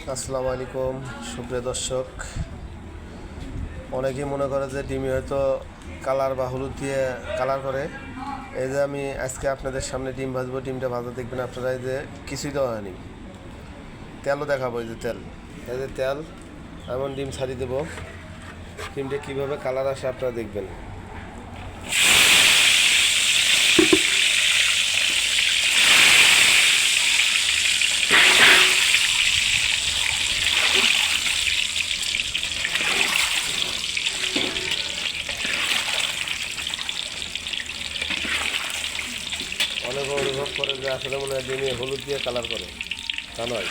আসসালামু আলাইকুম সুপ্রিয় দর্শক। অনেকেই মনে করে যে ডিমে হয়তো কালার বা হলুদ দিয়ে কালার করে। এই যে আমি আজকে আপনাদের সামনে ডিম ভাজবো, ডিমটা ভাজা দেখবেন আপনারা। এই যে কিছুই দেওয়া হয়নি, তেলও দেখাবো। এই যে তেল, এমন ডিম ছাড়িয়ে দেবো। ডিমটা কীভাবে কালার আসে আপনারা দেখবেন। অনেকে অনুভব করে যে আসলে মনে হয় ডিমে হলুদ দিয়ে কালার করে, তা নয়।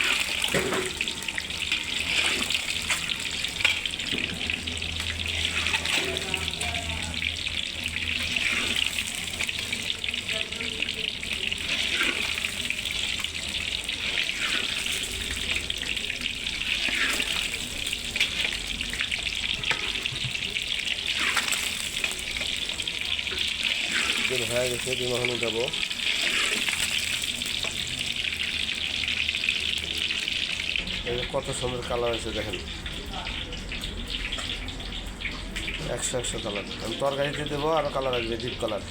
ডিম হয়ে গেছে, ডিম এখন উঠাবো। এই যে কত সুন্দর কালার হয়েছে দেখেন, 100 কালার। আমি তরকারিতে দেবো, আরও কালার আসবে, ডিপ কালার।